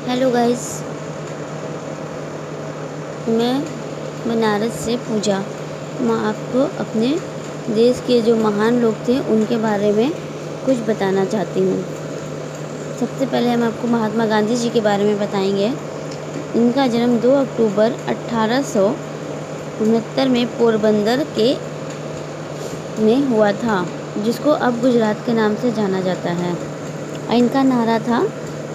Hello guys, मैं बनारस से पूजा। मैं आपको अपने देश के जो महान लोग थे उनके बारे में कुछ बताना चाहती हूँ। सबसे पहले हम आपको महात्मा गांधी जी के बारे में बताएंगे। इनका जन्म 2 अक्टूबर 1869 में पोरबंदर में हुआ था, जिसको अब गुजरात के नाम से जाना जाता है। इनका नारा था,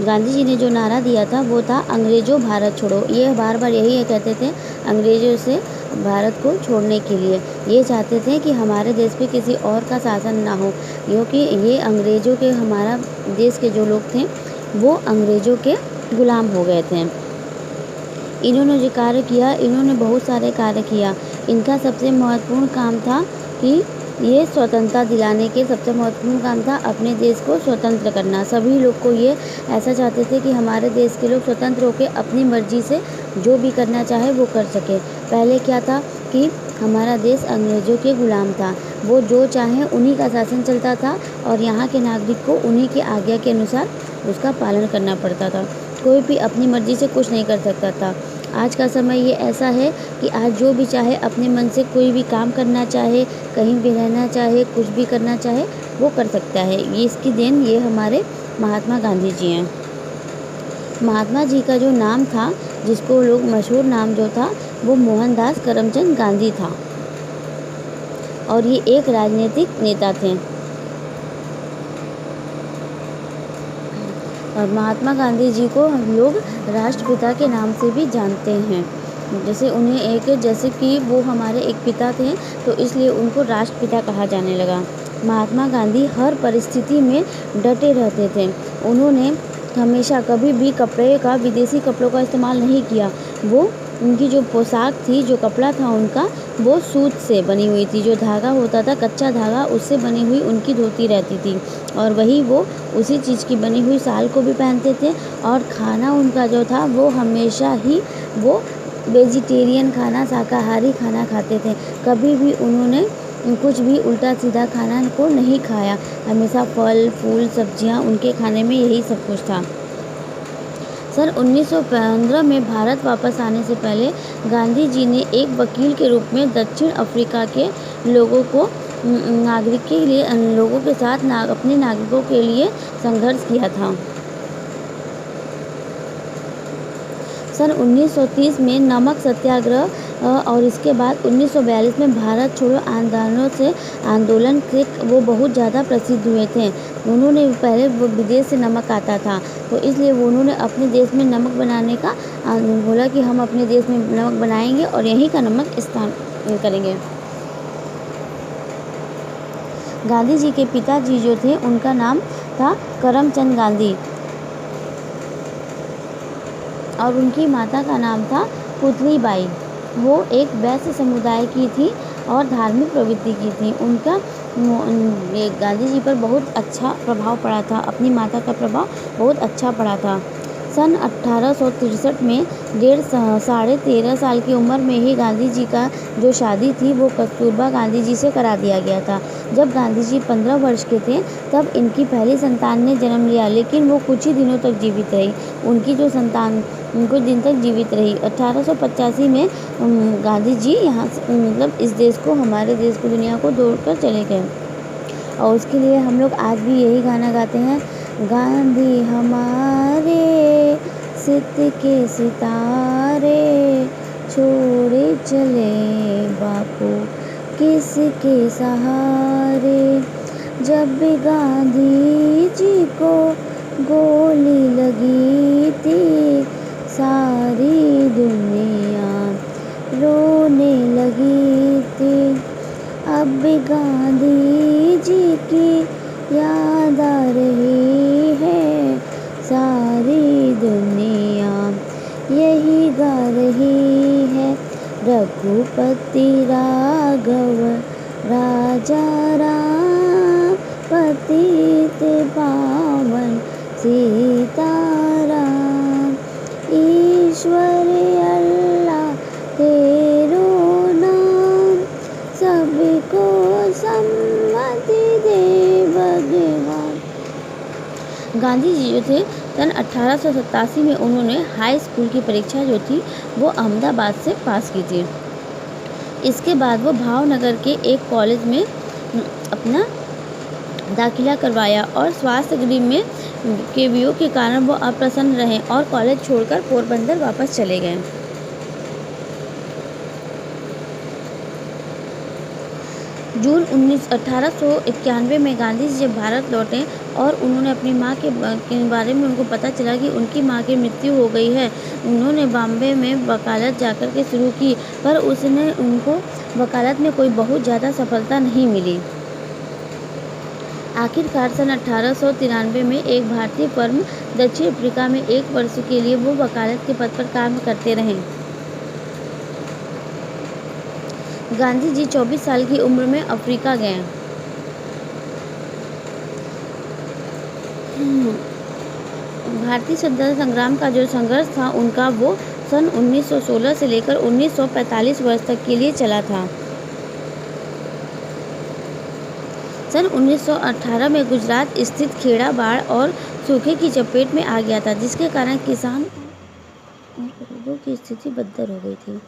गांधी जी ने जो नारा दिया था वो था अंग्रेजों भारत छोड़ो। ये बार बार यही कहते थे अंग्रेजों से भारत को छोड़ने के लिए। ये चाहते थे कि हमारे देश पे किसी और का शासन ना हो, क्योंकि ये अंग्रेजों के, हमारा देश के जो लोग थे वो अंग्रेजों के गुलाम हो गए थे। इन्होंने जो कार्य किया, इन्होंने बहुत सारे कार्य किया। इनका सबसे महत्वपूर्ण काम था कि ये स्वतंत्रता दिलाने के सबसे महत्वपूर्ण काम था अपने देश को स्वतंत्र करना। सभी लोग को ये ऐसा चाहते थे कि हमारे देश के लोग स्वतंत्र होकर अपनी मर्जी से जो भी करना चाहे वो कर सके। पहले क्या था कि हमारा देश अंग्रेजों के गुलाम था, वो जो चाहे उन्हीं का शासन चलता था और यहाँ के नागरिक को उन्हीं की आज्ञा के अनुसार उसका पालन करना पड़ता था। कोई भी अपनी मर्जी से कुछ नहीं कर सकता था। आज का समय ये ऐसा है कि आज जो भी चाहे अपने मन से कोई भी काम करना चाहे, कहीं भी रहना चाहे, कुछ भी करना चाहे वो कर सकता है। ये इसकी देन ये हमारे महात्मा गांधी जी हैं। महात्मा जी का जो नाम था, जिसको लोग मशहूर नाम जो था वो मोहनदास करमचंद गांधी था, और ये एक राजनीतिक नेता थे। और महात्मा गांधी जी को हम लोग राष्ट्रपिता के नाम से भी जानते हैं। जैसे कि वो हमारे एक पिता थे, तो इसलिए उनको राष्ट्रपिता कहा जाने लगा। महात्मा गांधी हर परिस्थिति में डटे रहते थे। उन्होंने हमेशा कभी भी विदेशी कपड़ों का इस्तेमाल नहीं किया। उनकी जो पोशाक थी, जो कपड़ा था उनका, वो सूत से बनी हुई थी। जो धागा होता था, कच्चा धागा, उससे बनी हुई उनकी धोती रहती थी, और वही वो उसी चीज़ की बनी हुई शाल को भी पहनते थे। और खाना उनका जो था वो हमेशा ही वो वेजिटेरियन खाना, शाकाहारी खाना खाते थे। कभी भी उन्होंने कुछ भी उल्टा सीधा खाना को नहीं खाया। हमेशा फल फूल सब्जियां उनके खाने में यही सब कुछ था। सन 1915 में भारत वापस आने से पहले गांधी जी ने एक वकील के रूप में दक्षिण अफ्रीका के लोगों के साथ अपने नागरिकों के लिए संघर्ष किया था। सन 1930 में नमक सत्याग्रह और इसके बाद 1942 में भारत छोड़ो आंदोलन से वो बहुत ज़्यादा प्रसिद्ध हुए थे। उन्होंने पहले वो विदेश से नमक आता था, तो इसलिए उन्होंने अपने देश में नमक बनाने का बोला कि हम अपने देश में नमक बनाएंगे और यहीं का नमक इस्तेमाल करेंगे। गांधी जी के पिताजी जो थे उनका नाम था करमचंद गांधी, और उनकी माता का नाम था पुतलीबाई। वो एक वैश्य समुदाय की थी और धार्मिक प्रवृत्ति की थी। उनका गांधी जी पर बहुत अच्छा प्रभाव पड़ा था, अपनी माता का प्रभाव बहुत अच्छा पड़ा था। सन 1863 में 13.5 साल की उम्र में ही गांधी जी का जो शादी थी वो कस्तूरबा गांधी जी से करा दिया गया था। जब गांधी जी 15 वर्ष के थे तब इनकी पहली संतान ने जन्म लिया, लेकिन वो कुछ ही दिनों तक जीवित रही। उनकी जो संतान कुछ दिन तक जीवित रही। 1885 में गांधी जी यहाँ से मतलब इस देश को, हमारे देश को, दुनिया को छोड़कर चले गए। और उसके लिए हम लोग आज भी यही गाना गाते हैं, गांधी हमारे सित के सितारे, छोड़े चले बापू किसके सहारे। जब भी गांधी जी को गोली लगी थी, सारी दुनिया रोने लगी थी। अब भी गांधी जी की याद आ रही है, सारी दुनिया यही गा रही है। रघुपति राघव राजा राम, पतित पावन सीताराम। ईश्वर अल्लाह तेरो नाम, सबको सम्मति दे भगवान। गांधी जी जो थे सन 1887 में उन्होंने हाई स्कूल की परीक्षा जो थी वो अहमदाबाद से पास की थी। इसके बाद वो भावनगर के एक कॉलेज में अपना दाखिला करवाया और स्वास्थ्य गृह में केवियों के कारण वो अप्रसन्न रहे और कॉलेज छोड़कर पोरबंदर वापस चले गए। जून 1891 में गांधी जी जब भारत लौटे और उन्होंने अपनी माँ के बारे में उनको पता चला कि उनकी माँ की मृत्यु हो गई है, उन्होंने बॉम्बे में वकालत जाकर के शुरू की, पर उसने उनको वकालत में कोई बहुत ज़्यादा सफलता नहीं मिली। आखिरकार सन 1893 में एक भारतीय फर्म दक्षिण अफ्रीका में 1 वर्ष के लिए वो वकालत के पद पर काम करते रहे। गांधी जी 24 साल की उम्र में अफ्रीका गए। भारतीय स्वतंत्रता संग्राम का जो संघर्ष था उनका वो सन 1916 से लेकर 1945 वर्ष तक के लिए चला था। सन 1918 में गुजरात स्थित खेड़ा बाढ़ और सूखे की चपेट में आ गया था, जिसके कारण किसान और गरीबों की स्थिति बदतर हो गई थी।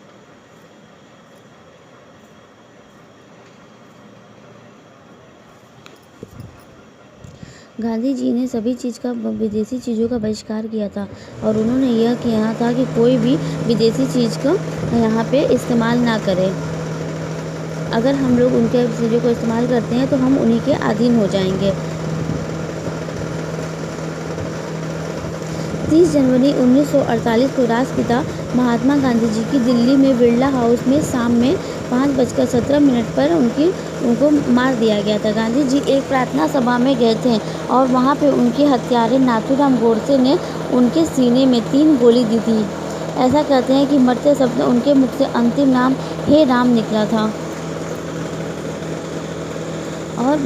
गांधी जी ने सभी विदेशी चीज़ों का बहिष्कार किया था और उन्होंने यह किया था कि कोई भी विदेशी चीज़ का यहाँ पे इस्तेमाल ना करें। अगर हम लोग उनके चीज़ों को इस्तेमाल करते हैं तो हम उन्हीं के अधीन हो जाएंगे। 30 जनवरी 1948 को राष्ट्रपिता महात्मा गांधी जी की दिल्ली में बिरला हाउस में शाम में 5:17 पर उनको मार दिया गया था। गांधी जी एक प्रार्थना सभा में गए थे और वहां पे उनके हत्यारे नाथूराम गोडसे ने उनके सीने में 3 गोली दी थी। ऐसा कहते हैं कि मरते शब्द उनके मुख से अंतिम नाम हे राम निकला था। और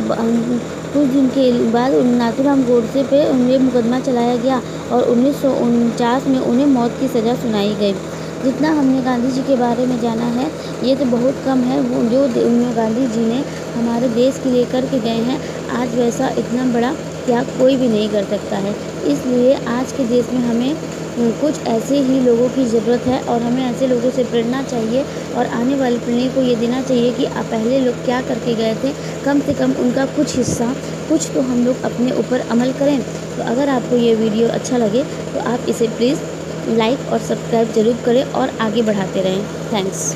कुछ दिन के बाद नाथूराम गोडसे पे उन्हें मुकदमा चलाया गया और 1949 में उन्हें मौत की सज़ा सुनाई गई। जितना हमने गांधी जी के बारे में जाना है ये तो बहुत कम है। वो जो गांधी जी ने हमारे देश के लिए करके गए हैं, आज वैसा इतना बड़ा त्याग कोई भी नहीं कर सकता है। इसलिए आज के देश में हमें कुछ ऐसे ही लोगों की ज़रूरत है और हमें ऐसे लोगों से प्रेरणा चाहिए और आने वाली पीढ़ी को ये देना चाहिए कि पहले लोग क्या करके गए थे, कम से कम उनका कुछ हिस्सा कुछ तो हम लोग अपने ऊपर अमल करें। तो अगर आपको ये वीडियो अच्छा लगे तो आप इसे प्लीज़ लाइक और सब्सक्राइब ज़रूर करें और आगे बढ़ाते रहें। थैंक्स।